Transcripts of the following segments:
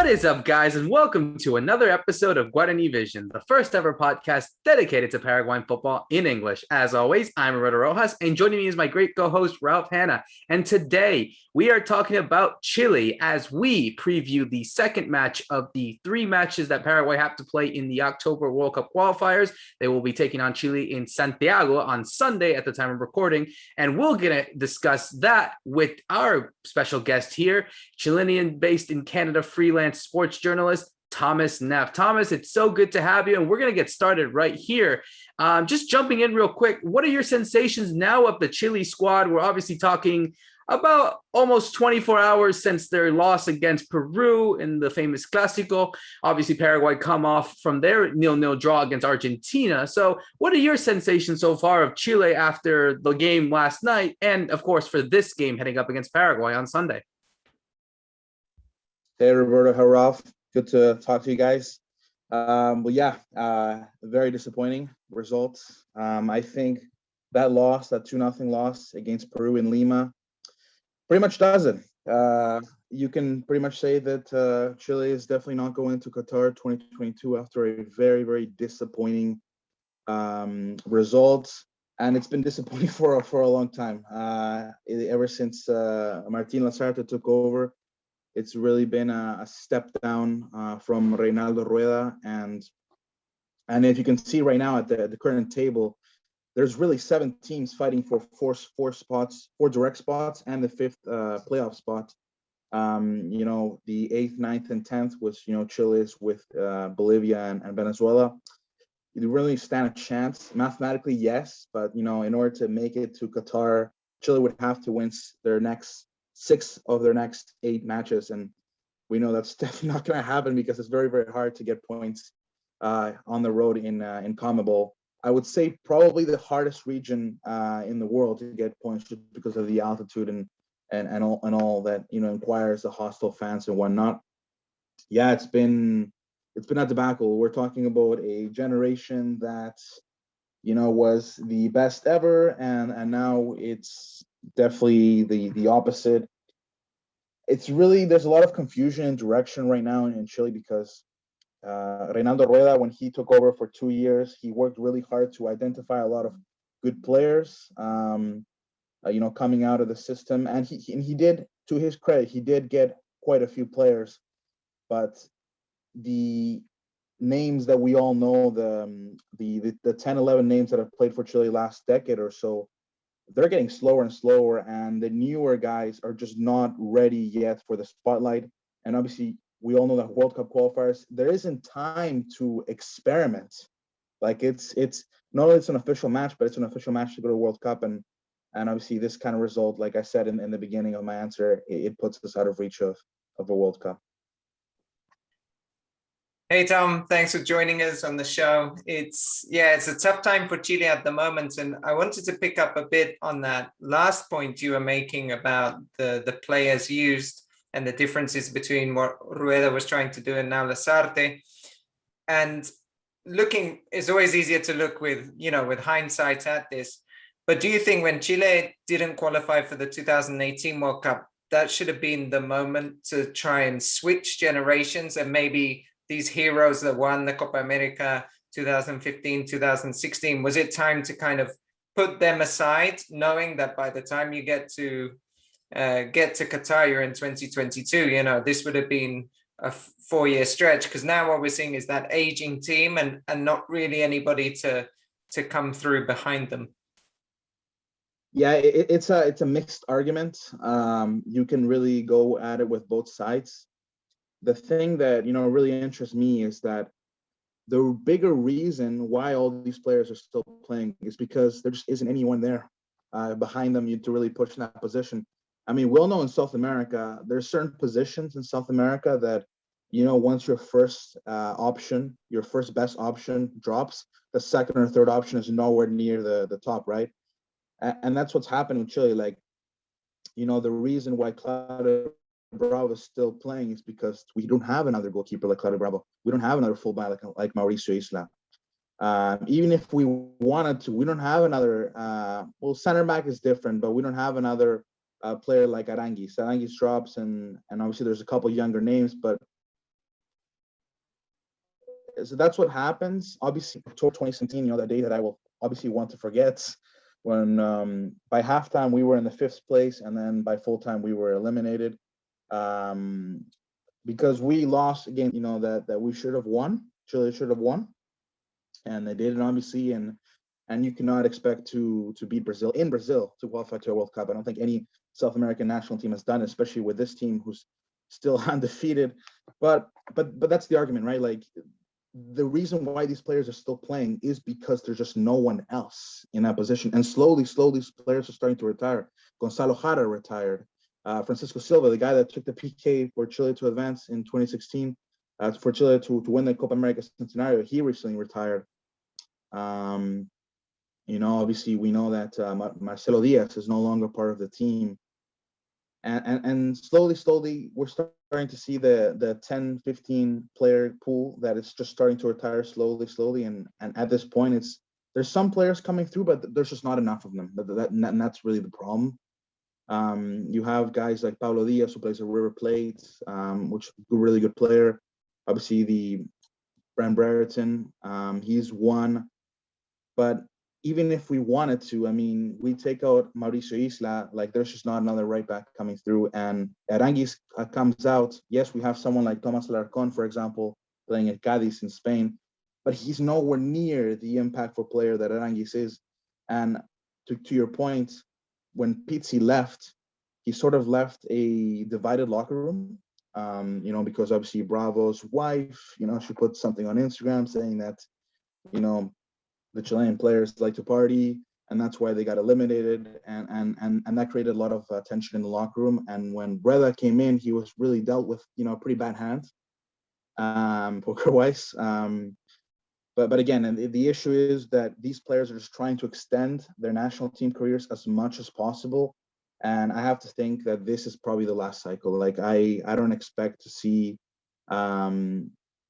What is up, guys, and welcome to another episode of Guarani Vision, the first ever podcast dedicated to Paraguayan football in English. As always, I'm Roberto Rojas, and joining me is my great co-host, Ralph Hanna. And today, we are talking about Chile as we preview the second match of the three matches that Paraguay have to play in the October World Cup qualifiers. They will be taking on Chile in Santiago on Sunday at the time of recording, and we're going to discuss that with our special guest here, Chilean based in Canada, freelance sports journalist Thomas Nef. Thomas, it's so good to have you, and we're going to get started right here. Just jumping in real quick, what are your sensations now of the Chile squad? We're obviously talking about almost 24 hours since their loss against Peru in the famous Clásico. Obviously, Paraguay come off from their 0-0 draw against Argentina. So what are your sensations so far of Chile after the game last night, and of course for this game heading up against Paraguay on Sunday? Hey, Roberto. Hey, Ralph. Good to talk to you guys. Very disappointing results. I think that 2-0 loss against Peru in Lima, pretty much does it. You can pretty much say that Chile is definitely not going to Qatar 2022 after a very, very disappointing result. And it's been disappointing for a long time. Ever since Martin Lasarte took over, it's really been a step down from Reinaldo Rueda. And if you can see right now at the current table, there's really 7 teams fighting for four direct spots, and the 5th playoff spot. The 8th, 9th, and 10th was, Chile's with Bolivia and Venezuela. You really stand a chance. Mathematically, yes, but, in order to make it to Qatar, Chile would have to win their next 6 of their next 8 matches. And we know that's definitely not going to happen because it's very, very hard to get points on the road in CONMEBOL. I would say probably the hardest region in the world to get points just because of the altitude and all that requires the hostile fans and whatnot. Yeah, it's been a debacle. We're talking about a generation that was the best ever, and now it's definitely the opposite. It's really, there's a lot of confusion and direction right now in Chile because Reinaldo Rueda, when he took over for 2 years, he worked really hard to identify a lot of good players, coming out of the system, and he did, to his credit, he did get quite a few players, but the names that we all know, the 10, 11 names that have played for Chile last decade or so, they're getting slower and slower, and the newer guys are just not ready yet for the spotlight. And obviously, we all know that World Cup qualifiers, there isn't time to experiment. Like it's not only it's an official match, but it's an official match to go to World Cup, and obviously this kind of result, like I said in the beginning of my answer, it puts us out of reach of a World Cup. Hey Tom, thanks for joining us on the show. It's a tough time for Chile at the moment, and I wanted to pick up a bit on that last point you were making about the players used and the differences between what Rueda was trying to do and now Lasarte. And looking, it's always easier to look with hindsight at this. But do you think when Chile didn't qualify for the 2018 World Cup, that should have been the moment to try and switch generations, and maybe these heroes that won the Copa America 2015, 2016, was it time to kind of put them aside, knowing that by the time you get to Qatar, you're in 2022, this would have been a 4-year stretch, because now what we're seeing is that aging team and not really anybody to come through behind them. Yeah, it's a mixed argument. You can really go at it with both sides. The thing that really interests me is that the bigger reason why all these players are still playing is because there just isn't anyone there behind them to really push in that position. I mean, we'll know in South America, there's certain positions in South America that, once your first best option drops, the second or third option is nowhere near the top, right? And that's what's happened with Chile. Like, the reason why Claudio Bravo is still playing is because we don't have another goalkeeper like Claudio Bravo. We don't have another fullback like Mauricio Isla. Even if we wanted to, we don't have another. Center back is different, but we don't have another player like Aranguis. Aranguis drops, and obviously there's a couple younger names, but so that's what happens. Obviously, October 2017, that day that I will obviously want to forget, when by halftime we were in the 5th place, and then by full time we were eliminated, because we lost again. That we should have won. Chile should have won, and they didn't, obviously. And you cannot expect to beat Brazil in Brazil to qualify to a World Cup. I don't think any South American national team has done it, especially with this team who's still undefeated. But that's the argument, right? Like, the reason why these players are still playing is because there's just no one else in that position. And slowly, players are starting to retire. Gonzalo Jara retired. Francisco Silva, the guy that took the PK for Chile to advance in 2016, for Chile to win the Copa America Centenario, he recently retired. Obviously we know that Marcelo Diaz is no longer part of the team. And slowly we're starting to see the 10, 15 player pool that is just starting to retire slowly. And at this point, there's some players coming through, but there's just not enough of them. And that's really the problem. You have guys like Paulo Diaz, who plays at River Plate, which is a really good player. Obviously, the Brand Brereton, he's one. But even if we wanted to, I mean, we take out Mauricio Isla, like, there's just not another right back coming through. And Aranguis comes out. Yes, we have someone like Thomas Alarcón, for example, playing at Cádiz in Spain, but he's nowhere near the impactful player that Aranguis is. And to your point, when Pizzi left, he sort of left a divided locker room, because obviously Bravo's wife, she put something on Instagram saying that, the Chilean players like to party, and that's why they got eliminated, and that created a lot of tension in the locker room. And when Breda came in, he was really dealt with, a pretty bad hand, poker-wise. But again, and the issue is that these players are just trying to extend their national team careers as much as possible, and I have to think that this is probably the last cycle. Like, I don't expect to see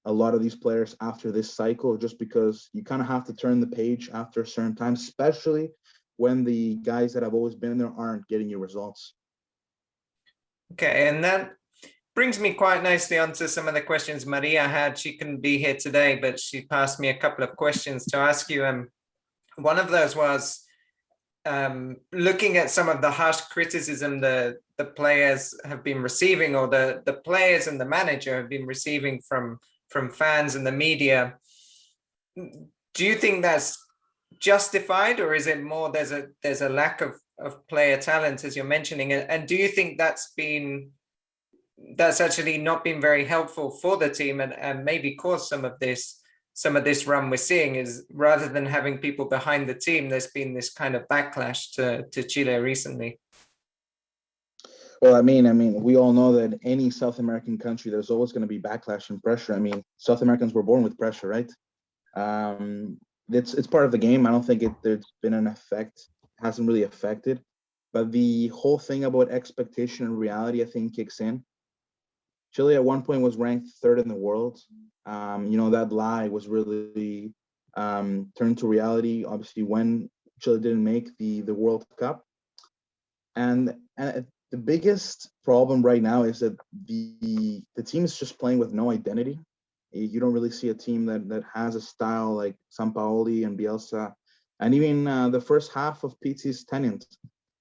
a lot of these players after this cycle, just because you kind of have to turn the page after a certain time, especially when the guys that have always been there aren't getting you results. Okay, and that brings me quite nicely onto some of the questions Maria had. She couldn't be here today, but she passed me a couple of questions to ask you. One of those was looking at some of the harsh criticism the players have been receiving, or the players and the manager have been receiving from fans and the media. Do you think that's justified, or is it more there's a lack of player talent, as you're mentioning? And do you think that's actually not been very helpful for the team, and maybe caused some of this run we're seeing, is rather than having people behind the team, there's been this kind of backlash to Chile recently? Well, I mean, we all know that any South American country, there's always going to be backlash and pressure. I mean, South Americans were born with pressure, right? It's part of the game. I don't think there's been an effect, hasn't really affected. But the whole thing about expectation and reality, I think, kicks in. Chile at one point was ranked 3rd in the world. That lie was really turned to reality, obviously, when Chile didn't make the World Cup. And the biggest problem right now is that the team is just playing with no identity. You don't really see a team that has a style like Sampaoli and Bielsa, and even the first half of Pizzi's tenure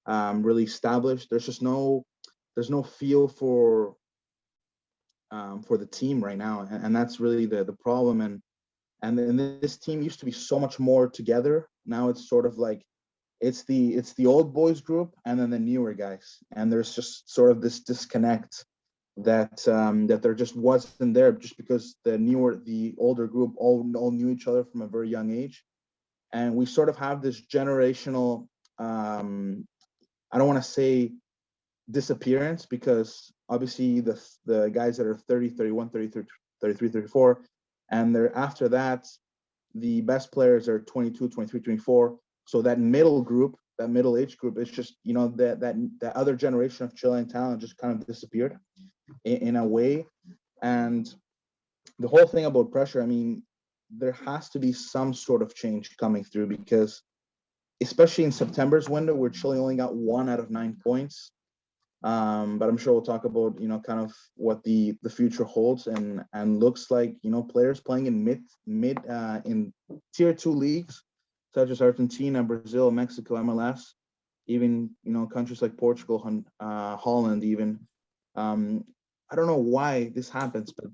really established. There's no feel for the team right now, and that's really the problem. And this team used to be so much more together. Now it's sort of like it's the old boys group and then the newer guys, and there's just sort of this disconnect that there just wasn't there, just because the older group all knew each other from a very young age. And we sort of have this generational I don't want to say disappearance, because obviously the guys that are 30, 31, 33, 34, and they're after that, the best players are 22, 23, 24. So that middle group, that middle age group, is just, that other generation of Chilean talent just kind of disappeared in a way. And the whole thing about pressure, I mean, there has to be some sort of change coming through, because especially in September's window, where Chile only got 1 out of 9 points, But I'm sure we'll talk about, kind of what the future holds, and looks like, players playing in mid in tier 2 leagues such as Argentina, Brazil, Mexico, MLS, even, countries like Portugal, Holland, even. I don't know why this happens, but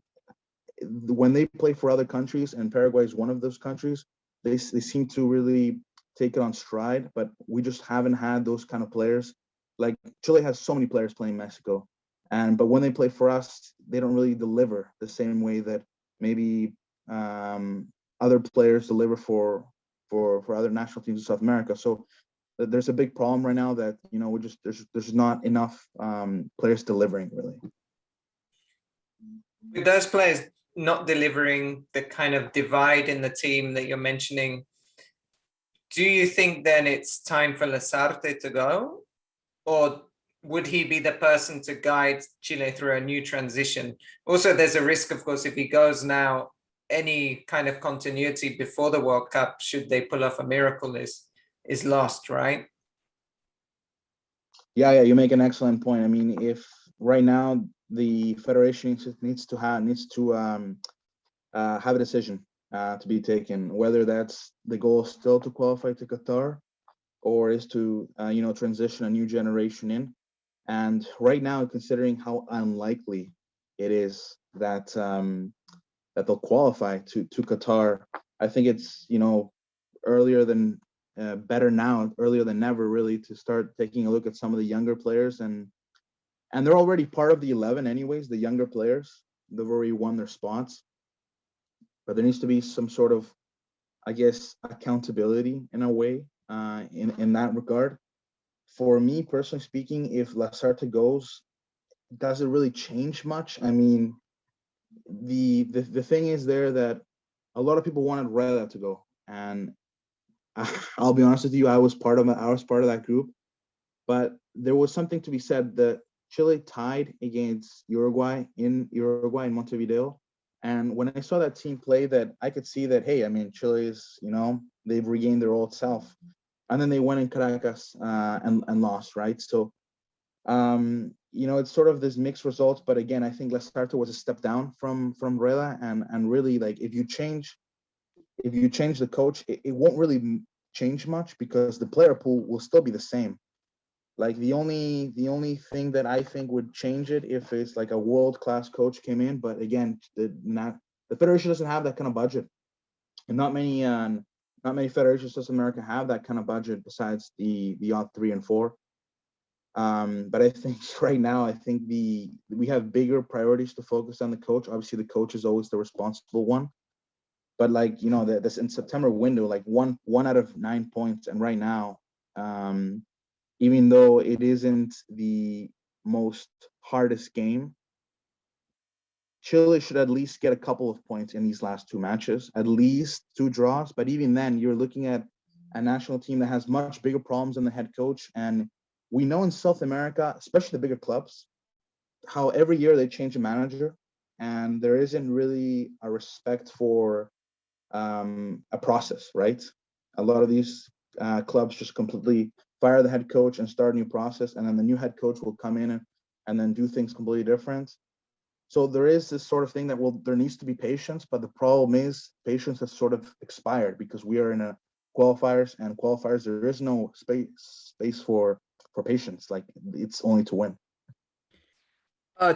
when they play for other countries, and Paraguay is one of those countries, they seem to really take it on stride, but we just haven't had those kind of players. Like Chile has so many players playing Mexico, but when they play for us, they don't really deliver the same way that maybe other players deliver for other national teams in South America. So there's a big problem right now that, we're just there's not enough players delivering really. With those players not delivering, the kind of divide in the team that you're mentioning, do you think then it's time for Lasarte to go? Or would he be the person to guide Chile through a new transition? Also, there's a risk, of course, if he goes now, any kind of continuity before the World Cup, should they pull off a miracle, is lost, right? Yeah, you make an excellent point. I mean, if right now the federation needs to have a decision to be taken, whether that's the goal still to qualify to Qatar, or is to transition a new generation in. And right now, considering how unlikely it is that that they'll qualify to Qatar, I think it's earlier than earlier than never, really, to start taking a look at some of the younger players, and they're already part of the 11 anyways. The younger players, they've already won their spots, but there needs to be some sort of, I guess, accountability in a way, in that regard. For me personally speaking, if Lasarte goes, does it really change much? I mean, the thing is there that a lot of people wanted Reda to go, and I'll be honest with you, I was part of that group, but there was something to be said that Chile tied against Uruguay in Montevideo, and when I saw that team play, that I could see that, hey, I mean, Chile is, they've regained their old self. And then they went in Caracas and lost, right? So, it's sort of this mixed results. But again, I think Lasarte was a step down from Reda, and really, like, if you change the coach, it won't really change much, because the player pool will still be the same. Like the only thing that I think would change it if it's like a world-class coach came in. But again, the federation doesn't have that kind of budget, and not many federations in South America have that kind of budget besides the odd 3 and 4. But I think right now, we have bigger priorities to focus on the coach. Obviously, the coach is always the responsible one. But like, this in September window, like one out of 9 points, and right now, even though it isn't the most hardest game, Chile should at least get a couple of points in these last 2 matches, at least 2 draws. But even then, you're looking at a national team that has much bigger problems than the head coach. And we know in South America, especially the bigger clubs, how every year they change a manager, and there isn't really a respect for a process, right? A lot of these clubs just completely fire the head coach and start a new process, and then the new head coach will come in and then do things completely different. So there is this sort of thing that there needs to be patience, but the problem is patience has sort of expired, because we are in a qualifiers, and qualifiers, there is no space for patience. Like, it's only to win.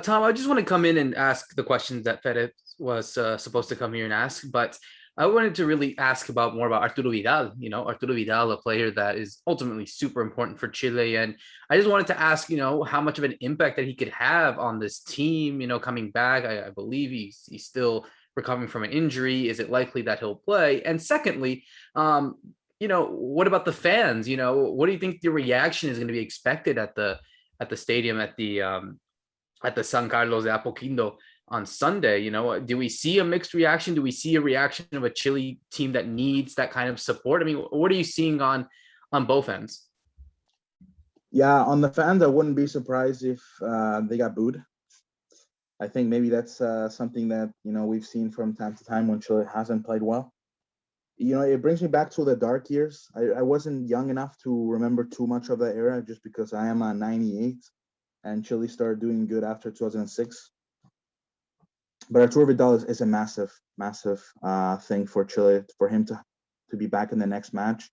Tom, I just want to come in and ask the questions that Fede was supposed to come here and ask, but I wanted to really ask more about Arturo Vidal. Arturo Vidal, a player that is ultimately super important for Chile. And I just wanted to ask, how much of an impact that he could have on this team, coming back. I believe he's still recovering from an injury. Is it likely that he'll play? And secondly, what about the fans? What do you think the reaction is going to be expected at the stadium, at the San Carlos de Apoquindo on Sunday? Do we see a mixed reaction? Do we see a reaction of a Chile team that needs that kind of support? I mean, what are you seeing on both ends? Yeah, on the fans, I wouldn't be surprised if they got booed. I think maybe that's something that, we've seen from time to time when Chile hasn't played well. It brings me back to the dark years. I wasn't young enough to remember too much of that era, just because I am a 98. and Chile started doing good after 2006. But Arturo Vidal is a massive thing for Chile, for him to be back in the next match.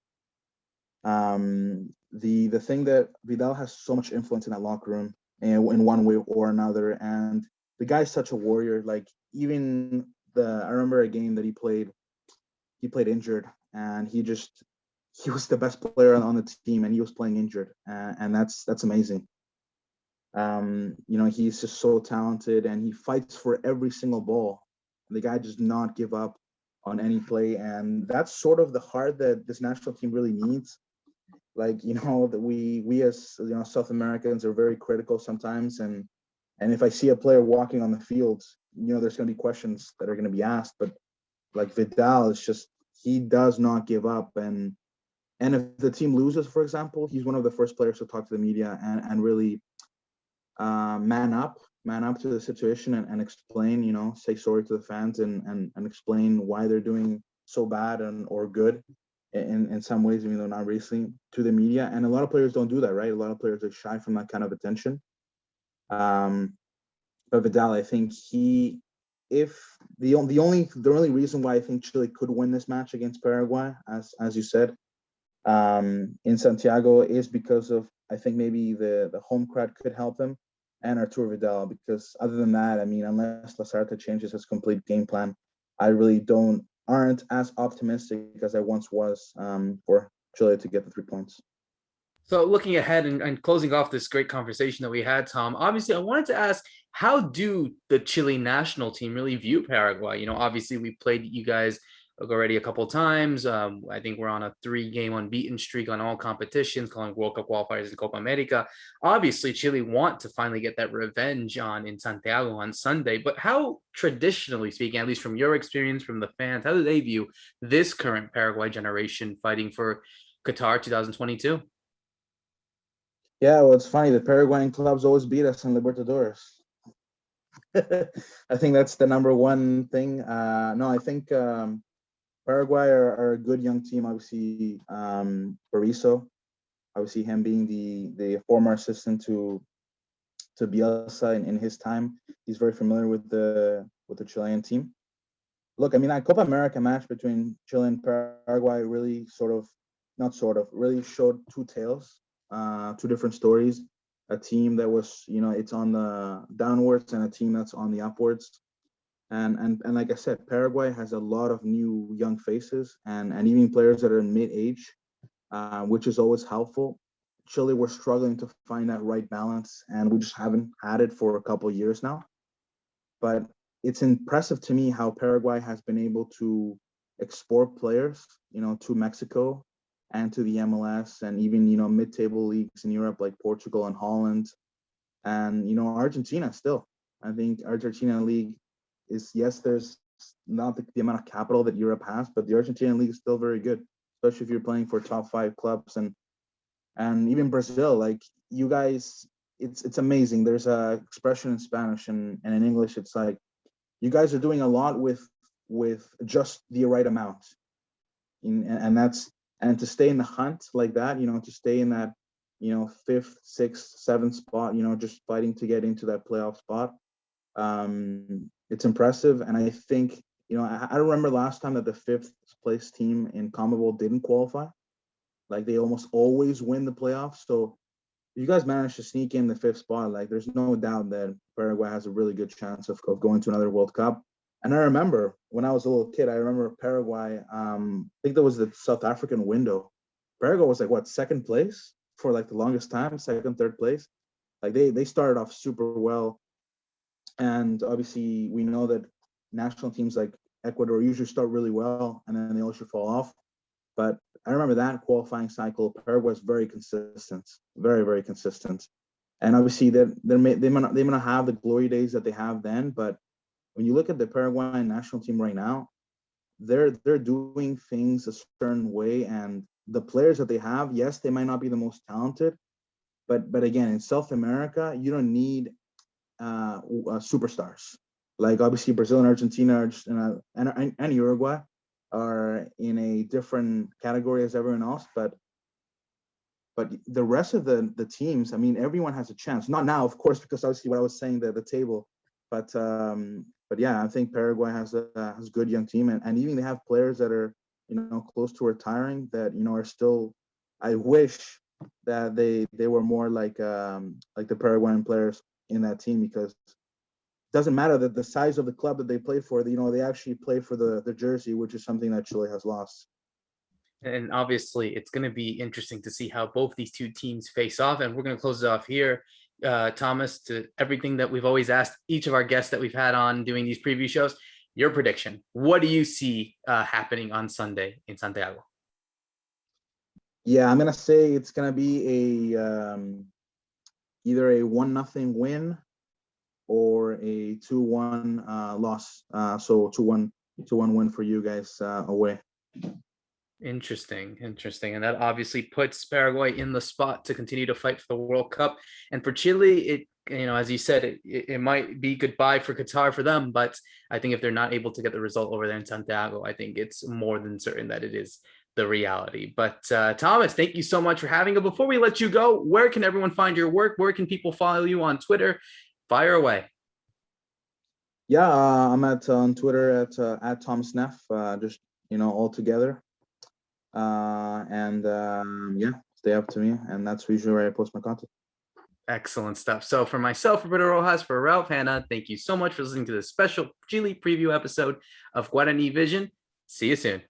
The thing that Vidal has so much influence in that locker room in one way or another, and the guy's such a warrior. Like, even I remember a game that he played injured, and he was the best player on the team, and he was playing injured, and that's amazing. He's just so talented, and he fights for every single ball. The guy does not give up on any play, and that's sort of the heart that this national team really needs. Like, that we as South Americans are very critical sometimes, and if I see a player walking on the field, there's going to be questions that are going to be asked. But like Vidal, it's just, he does not give up, and if the team loses, for example, he's one of the first players to talk to the media and really man up to the situation and explain, say sorry to the fans and explain why they're doing so bad or good in some ways, even though not recently, to the media. And a lot of players don't do that, right? A lot of players are shy from that kind of attention. But Vidal, I think the only reason why I think Chile could win this match against Paraguay, as you said, in Santiago, is because of, I think, maybe the home crowd could help them, and Arturo Vidal. Because other than that, I mean, unless Lasarta changes his complete game plan, I really aren't as optimistic as I once was for Chile to get the 3 points. So looking ahead and closing off this great conversation that we had, Tom, obviously I wanted to ask, how do the Chile national team really view Paraguay? Obviously we played you guys already a couple of times. I think we're on a 3-game unbeaten streak on all competitions, calling World Cup qualifiers and Copa America. Obviously, Chile want to finally get that revenge in Santiago on Sunday. But how, traditionally speaking, at least from your experience, from the fans, how do they view this current Paraguay generation fighting for Qatar 2022? Yeah, well, it's funny. The Paraguayan clubs always beat us in Libertadores. I think that's the number one thing. No, I think Paraguay are a good young team. Obviously, Berizzo, obviously him being the former assistant to Bielsa in his time, he's very familiar with the Chilean team. Look, I mean, that Copa America match between Chile and Paraguay really really showed two tales, two different stories. A team that was, it's on the downwards, and a team that's on the upwards. And like I said, Paraguay has a lot of new young faces and even players that are in mid-age, which is always helpful. Chile, we're struggling to find that right balance, and we just haven't had it for a couple of years now. But it's impressive to me how Paraguay has been able to export players, to Mexico and to the MLS, and even, mid-table leagues in Europe like Portugal and Holland, and, Argentina still. I think Argentina league is, yes, there's not the amount of capital that Europe has, but the Argentinian league is still very good, especially if you're playing for top 5 clubs. And even Brazil, like, you guys, it's amazing. There's a expression in Spanish and in English. It's like, you guys are doing a lot with just the right amount. And to stay in the hunt like that, to stay in that, 5th, 6th, 7th spot, just fighting to get into that playoff spot. It's impressive. And I think, I remember last time that the 5th place team in CONMEBOL didn't qualify. Like, they almost always win the playoffs. So you guys managed to sneak in the 5th spot. Like, there's no doubt that Paraguay has a really good chance of going to another World Cup. And I remember when I was a little kid, I remember Paraguay, I think that was the South African window. Paraguay was like, what, 2nd place for like the longest time, 2nd, 3rd place. Like, they started off super well. And obviously we know that national teams like Ecuador usually start really well and then they usually fall off. But I remember that qualifying cycle, Paraguay was very consistent, very, very consistent. And obviously they may not have the glory days that they have then, but when you look at the Paraguayan national team right now, they're doing things a certain way, and the players that they have, yes, they might not be the most talented, but again, in South America, you don't need superstars. Like, obviously Brazil and Argentina and Uruguay are in a different category as everyone else, but But the rest of the teams, I mean, everyone has a chance. Not now, of course, because obviously what I was saying, the table. But yeah, I think Paraguay has a good young team, and even they have players that are, you know, close to retiring that, you know, are still. I wish that they were more like the Paraguayan players in that team, because it doesn't matter that the size of the club that they play for. You know, they actually play for the jersey, which is something that Chile has lost. And obviously, it's going to be interesting to see how both these two teams face off. And we're going to close it off here, Thomas, to everything that we've always asked each of our guests that we've had on doing these preview shows. Your prediction. What do you see happening on Sunday in Santiago? Yeah, I'm going to say it's going to be either a 1-0 win or a 2-1 loss. So 2-1 win for you guys away. Interesting. And that obviously puts Paraguay in the spot to continue to fight for the World Cup. And for Chile, it, you know, as you said, it might be goodbye for Qatar for them. But I think if they're not able to get the result over there in Santiago, I think it's more than certain that it is the reality. But Thomas, thank you so much for having us. Before we let you go, where can everyone find your work? Where can people follow you on Twitter? Fire away. Yeah, I'm on Twitter at Thomas Nef, just, you know, all together. Yeah, stay up to me, and that's usually where I post my content. Excellent stuff. So for myself, Roberto Rojas, for Ralph Hanna, thank you so much for listening to this special Chile preview episode of Guarani Vision. See you soon.